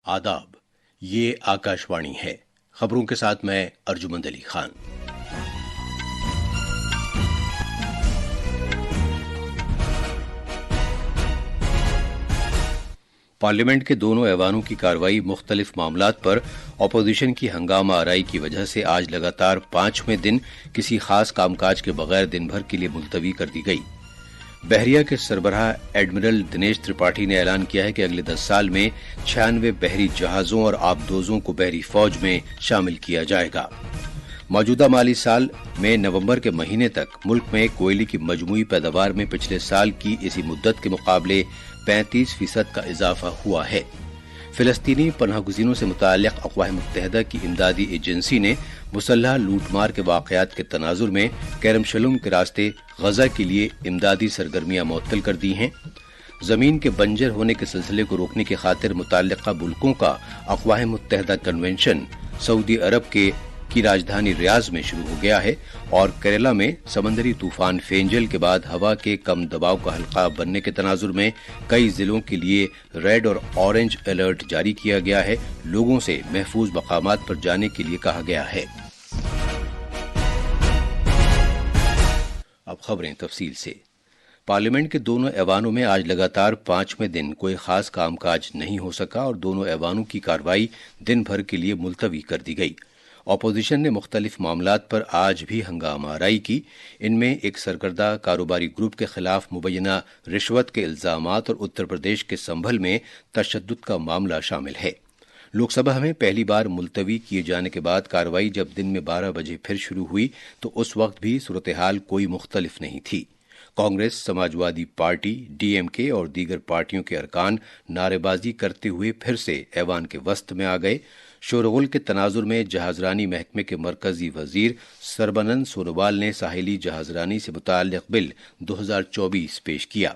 आदाब, ये आकाशवाणी है। खबरों के साथ मैं अर्जुमंद अली खान। पार्लियामेंट के दोनों ऐवानों की कार्रवाई मुख्तलिफ मामलात पर अपोजिशन की हंगामा आराई की वजह से आज लगातार 5वें दिन किसी खास कामकाज के बगैर दिन भर के लिए मुलतवी कर दी गई। बहरिया के सरबराह एडमिरल दिनेश त्रिपाठी ने ऐलान किया है कि अगले 10 साल में 96 बहरी जहाजों और आबदोजों को बहरी फौज में शामिल किया जाएगा। मौजूदा माली साल में नवंबर के महीने तक मुल्क में कोयले की मजमूई पैदावार में पिछले साल की इसी मुद्दत के मुकाबले 35% का इजाफा हुआ है। फिलिस्तीनी पनाहगुज़ीनों से मुताल्लिक़ अक़वाम मुत्तहिदा की इमदादी एजेंसी ने मुसल्लह लूटमार के वाक़यात के तनाजुर में करम शलूम के रास्ते गजा के लिए इमदादी सरगर्मियां मुअत्तल कर दी हैं। जमीन के बंजर होने के सिलसिले को रोकने की खातिर मुतल्लिक़ा मुल्कों का अक़वाम मुत्तहिदा कन्वेंशन सऊदी अरब की राजधानी रियाज में शुरू हो गया है और केरला में समंदरी तूफान फेंजल के बाद हवा के कम दबाव का हल्का बनने के तनाजुर में कई जिलों के लिए रेड और ऑरेंज अलर्ट जारी किया गया है। लोगों से महफूज मकामात पर जाने के लिए कहा गया है। अब खबरें तफसील से। पार्लियामेंट के दोनों ऐवानों में आज लगातार 5वें दिन कोई खास कामकाज नहीं हो सका और दोनों ऐवानों की कार्रवाई दिन भर के लिए मुलतवी कर दी गई। अपोजिशन ने मुख्तलिफ मामलात पर आज भी हंगामा आराई की। इनमें एक सरकर्दा कारोबारी ग्रुप के खिलाफ मुबैना रिश्वत के इल्जामात और उत्तर प्रदेश के संभल में तशद्दुद का मामला शामिल है। लोकसभा में पहली बार मुलतवी किए जाने के बाद कार्रवाई जब दिन में 12 बजे फिर शुरू हुई तो उस वक्त भी सूरत हाल कोई मुख्तलिफ नहीं थी। कांग्रेस, समाजवादी पार्टी, डीएमके और दीगर पार्टियों के अरकान नारेबाजी करते हुए फिर से ऐवान के वस्त में आ गए। शोरगुल के तनाजुर में जहाजरानी महकमे के मरकजी वजीर सरबानंद सोनोवाल ने साहिली जहाजरानी से मुताल्लिक़ बिल 2024 पेश किया।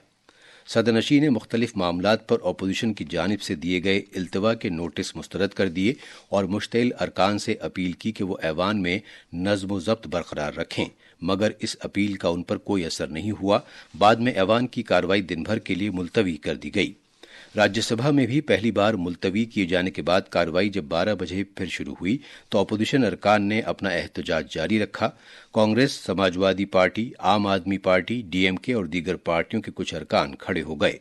सदनशी ने मुख्तलिफ मामलात पर अपोजिशन की जानिब से दिए गए इल्तवा के नोटिस मुस्तरद कर दिए और मुश्तइल अरकान से अपील की कि वो ऐवान में नज़्म व ज़ब्त बरकरार रखें, मगर इस अपील का उन पर कोई असर नहीं हुआ। बाद में ऐवान की कार्रवाई दिन भर के लिए मुलतवी कर दी गई। राज्यसभा में भी पहली बार मुलतवी किए जाने के बाद कार्रवाई जब 12 बजे फिर शुरू हुई तो अपोजिशन अरकान ने अपना एहतजाज जारी रखा। कांग्रेस, समाजवादी पार्टी, आम आदमी पार्टी, डीएमके और दीगर पार्टियों के कुछ अरकान खड़े हो गए।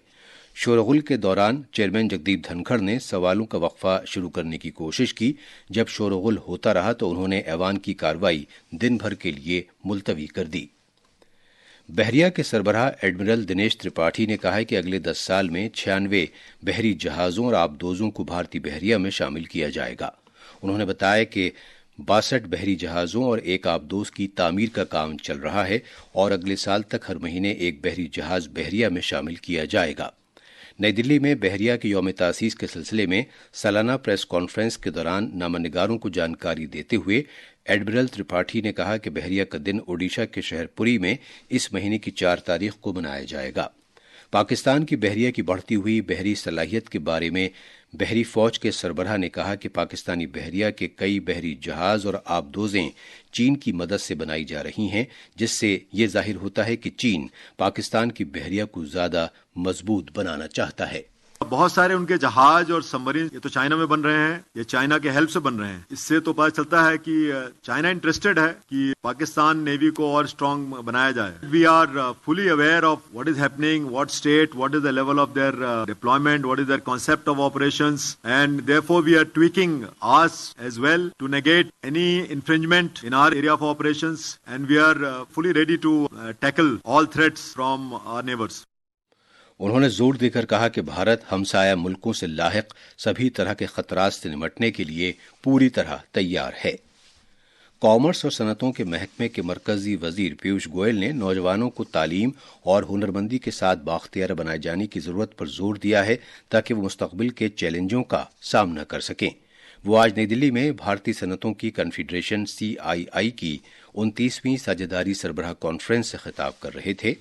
शोरगुल के दौरान चेयरमैन जगदीप धनखड़ ने सवालों का वक्फा शुरू करने की कोशिश की। जब शोरगुल होता रहा तो उन्होंने ऐवान की कार्रवाई दिन भर के लिए मुलतवी कर दी। बहरिया के सरबराह एडमिरल दिनेश त्रिपाठी ने कहा है कि अगले 10 साल में 96 बहरी जहाजों और आबदोजों को भारतीय बहरिया में शामिल किया जाएगा। उन्होंने बताया कि 62 बहरी जहाजों और एक आबदोज की तामीर का काम चल रहा है और अगले साल तक हर महीने एक बहरी जहाज बहरिया में शामिल किया जाएगा। नई दिल्ली में बहरिया के यौम तासीस के सिलसिले में सालाना प्रेस कॉन्फ्रेंस के दौरान नामनिगारों को जानकारी देते हुए एडमिरल त्रिपाठी ने कहा कि बहरिया का दिन ओडिशा के शहर पुरी में इस महीने की 4 तारीख को मनाया जाएगा। पाकिस्तान की बहरिया की बढ़ती हुई बहरी सलाहियत के बारे में बहरी फौज के सरबराह ने कहा कि पाकिस्तानी बहरिया के कई बहरी जहाज और आबदोजें चीन की मदद से बनाई जा रही हैं, जिससे ये जाहिर होता है कि चीन पाकिस्तान की बहरिया को ज्यादा मजबूत बनाना चाहता है। बहुत सारे उनके जहाज और सबमरीन ये तो चाइना में बन रहे हैं, ये चाइना के हेल्प से बन रहे हैं। इससे तो पता चलता है कि चाइना इंटरेस्टेड है कि पाकिस्तान नेवी को और स्ट्रांग बनाया जाए। We are fully aware of what is happening, what state, what is the level of their deployment, what is their concept of operations and therefore we are tweaking us as well to negate any infringement in our area of operations and we are fully ready to tackle all threats from our neighbours. उन्होंने जोर देकर कहा कि भारत हमसाया मुल्कों से लाहिक सभी तरह के खतरात से निपटने के लिए पूरी तरह तैयार है। कॉमर्स और सनतों के महकमे के मरकजी वजीर पीयूष गोयल ने नौजवानों को तालीम और हुनरमंदी के साथ बाख्तियार बनाए जाने की जरूरत पर जोर दिया है ताकि वो मुस्तकबिल के चैलेंजों का सामना कर सकें। वो आज नई दिल्ली में भारतीय सनतों की कन्फेडरेशन CII की 29वीं साझेदारी सरबराह कॉन्फ्रेंस से खिताब कर रहे थे।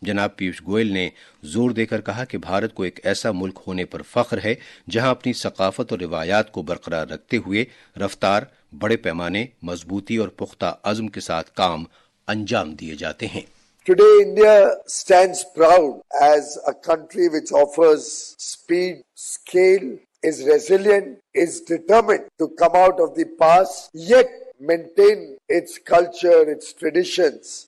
जनाब पीयूष गोयल ने जोर देकर कहा कि भारत को एक ऐसा मुल्क होने पर फख्र है जहां अपनी सकाफत और रिवायात को बरकरार रखते हुए रफ्तार, बड़े पैमाने, मजबूती और पुख्ता अज़्म के साथ काम अंजाम दिए जाते हैं। Today, India stands proud as a country which offers speed, scale, is resilient, is determined to come out of the past, yet maintain its culture, its traditions.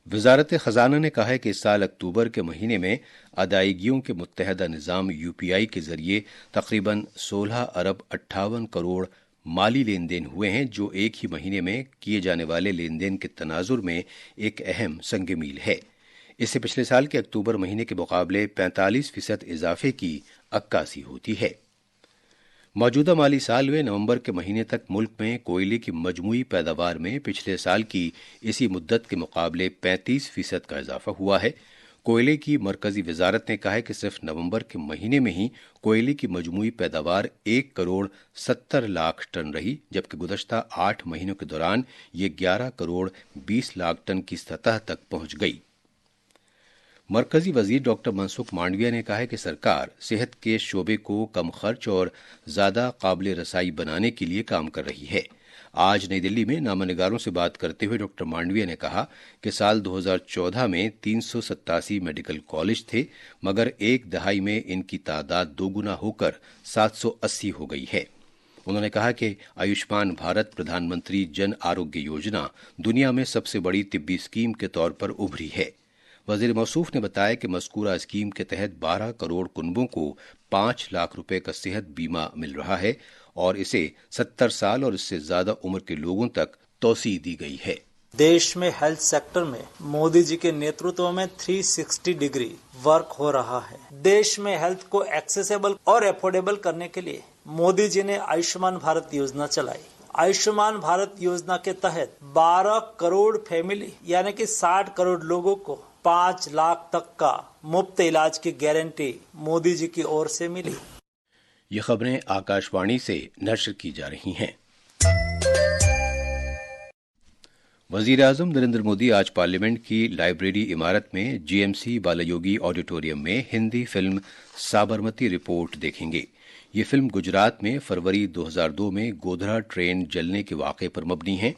वजारत खजाना ने कहा है कि इस साल अक्टूबर के महीने में अदायगियों के मुत्तहदा निज़ाम यूपीआई के जरिए तकरीबन 16 अरब 58 करोड़ माली लेन देन हुए हैं, जो एक ही महीने में किए जाने वाले लेन देन के तनाजुर में एक अहम संग मील है। इससे पिछले साल के अक्टूबर महीने के मुकाबले 45% इजाफे की अक्कासी होती है। मौजूदा माली साल में नवंबर के महीने तक मुल्क में कोयले की मजमूई पैदावार में पिछले साल की इसी मुद्दत के मुकाबले 35% का इजाफा हुआ है। कोयले की मरकजी वजारत ने कहा है कि सिर्फ नवंबर के महीने में ही कोयले की मजमूई पैदावार 1 करोड़ 70 लाख टन रही, जबकि गुज़श्ता 8 महीनों के दौरान ये 11 करोड़ 20 लाख टन की सतह तक पहुंच गई। मरकजी वजीर डॉक्टर मनसुख मांडविया ने कहा है कि सरकार सेहत के शोबे को कम खर्च और ज्यादा काबिल रसाई बनाने के लिए काम कर रही है। आज नई दिल्ली में नामानिगारों से बात करते हुए डॉक्टर मांडविया ने कहा कि साल 2014 में 387 मेडिकल कॉलेज थे, मगर एक दहाई में इनकी तादाद दोगुना होकर 780 हो गई है। उन्होंने कहा कि आयुष्मान भारत प्रधानमंत्री जन आरोग्य योजना दुनिया में सबसे बड़ी तिब्बी स्कीम के तौर पर उभरी है। वजीर मौसूफ ने बताया कि मज़कूरा स्कीम के तहत 12 करोड़ कुनबों को 5 लाख रुपए का सेहत बीमा मिल रहा है और इसे 70 साल और इससे ज्यादा उम्र के लोगों तक तौसी दी गई है। देश में हेल्थ सेक्टर में मोदी जी के नेतृत्व में 360 डिग्री वर्क हो रहा है। देश में हेल्थ को एक्सेसिबल और अफोर्डेबल करने के लिए मोदी जी ने आयुष्मान भारत योजना चलाई। आयुष्मान भारत योजना के तहत 12 करोड़ फैमिली यानी कि 60 करोड़ लोगों को 5 लाख तक का मुफ्त इलाज की गारंटी मोदी जी की ओर से मिली। ये खबरें आकाशवाणी से नशर की जा रही हैं। वजीर आजम नरेंद्र मोदी आज पार्लियामेंट की लाइब्रेरी इमारत में जीएमसी बालायोगी ऑडिटोरियम में हिंदी फिल्म साबरमती रिपोर्ट देखेंगे। ये फिल्म गुजरात में फरवरी 2002 में गोधरा ट्रेन जलने के वाक़े पर मबनी है।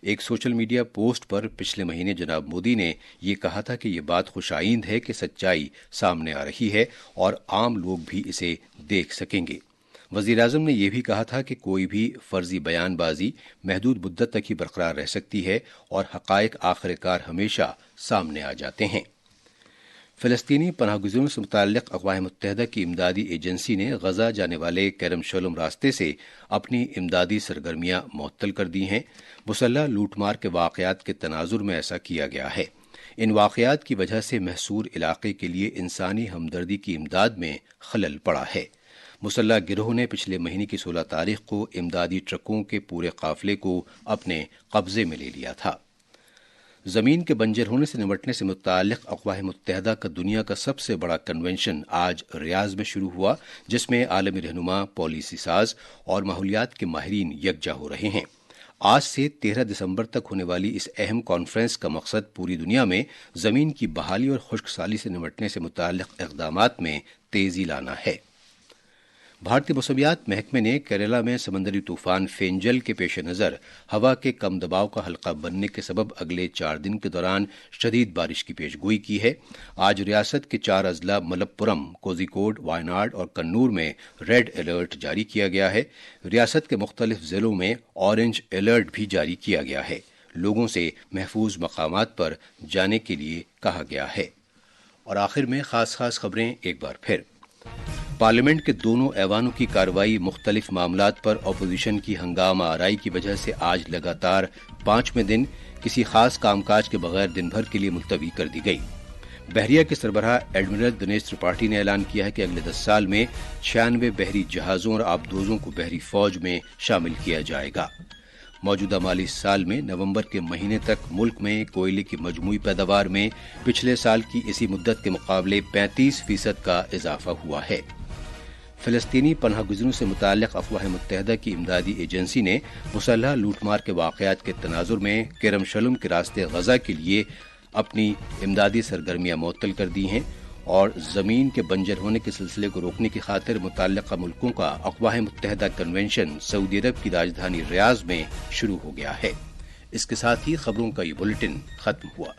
एक सोशल मीडिया पोस्ट पर पिछले महीने जनाब मोदी ने ये कहा था कि ये बात खुशाइंद है कि सच्चाई सामने आ रही है और आम लोग भी इसे देख सकेंगे। वजीर आजम ने यह भी कहा था कि कोई भी फर्जी बयानबाजी महदूद मुद्दत तक ही बरकरार रह सकती है और हकायक आखिरकार हमेशा सामने आ जाते हैं। फिलिस्तीनी पनाहगुज़ीरों से मुताल्लिक़ अक़वाम मुत्तहिदा की इमदादी एजेंसी ने गजा जाने वाले करम शलम रास्ते से अपनी इमदादी सरगर्मियां मुअत्तल कर दी हैं। मुसल्लह लूटमार के वाक़यात के तनाजुर में ऐसा किया गया है। इन वाक़यात की वजह से महसूर इलाके के लिए इंसानी हमदर्दी की इमदाद में खलल पड़ा है। मुसल्लह गिरोह ने पिछले महीने की 16 तारीख को इमदादी ट्रकों के पूरे काफिले को अपने कब्जे में ले लिया था। जमीन के बंजर होने से निपटने से मुताल्लिक़ अक़वाम मुत्तहिदा का दुनिया का सबसे बड़ा कन्वेंशन आज रियाज में शुरू हुआ, जिसमें आलमी रहनुमा, पॉलिसी साज और माहौलियात के माहिरीन यकजा हो रहे हैं। आज से 13 दिसंबर तक होने वाली इस अहम कॉन्फ्रेंस का मकसद पूरी दुनिया में जमीन की बहाली और खुश्क साली से निपटने से मुताल्लिक़ इक़दामात में तेजी लाना है। भारतीय मौसमियात महकमे ने केरला में समंदरी तूफान फेंजल के पेश नज़र हवा के कम दबाव का हल्का बनने के सबब अगले 4 दिन के दौरान शदीद बारिश की पेशगोई की है। आज रियासत के 4 अजला मलप्पुरम, कोझिकोड, वायनाड और कन्नूर में रेड अलर्ट जारी किया गया है। रियासत के मुख्तलिफ जिलों में ऑरेंज अलर्ट भी जारी किया गया है। लोगों से महफूज मकामात पर जाने के लिए कहा गया है। और आखिर में खास खबरें एक बार फिर। पार्लियामेंट के दोनों ऐवानों की कार्रवाई मुख्तलिफ मामलात पर अपोजिशन की हंगामा आराई की वजह से आज लगातार 5वें दिन किसी खास कामकाज के बगैर दिन भर के लिए मुलतवी कर दी गई। बहरिया के सरबराह एडमिरल दिनेश त्रिपाठी ने ऐलान किया है कि अगले 10 साल में 96 बहरी जहाज़ों और आबदोजों को बहरी फौज में शामिल किया जाएगा। मौजूदा माली साल में नवंबर के महीने तक मुल्क में कोयले की मजमूई पैदावार में पिछले साल की इसी मुद्दत के मुकाबले 35% का इजाफा हुआ है। फिलिस्तीनी पनाहगुज़ीरों से मुताल्लिक़ अक़वाम मुत्तहिदा की इमदादी एजेंसी ने मुसल्लह लूटमार के वाक़यात के तनाजुर में करम शलम के रास्ते गजा के लिए अपनी इमदादी सरगर्मियां मुअत्तल कर दी हैं और ज़मीन के बंजर होने के सिलसिले को रोकने की खातिर मुतल्लिक़ा मुल्कों का अक़वाम मुत्तहिदा कन्वेंशन सऊदी अरब की राजधानी रियाज में शुरू हो गया है। इसके साथ ही खबरों का ये बुलेटिन खत्म हुआ।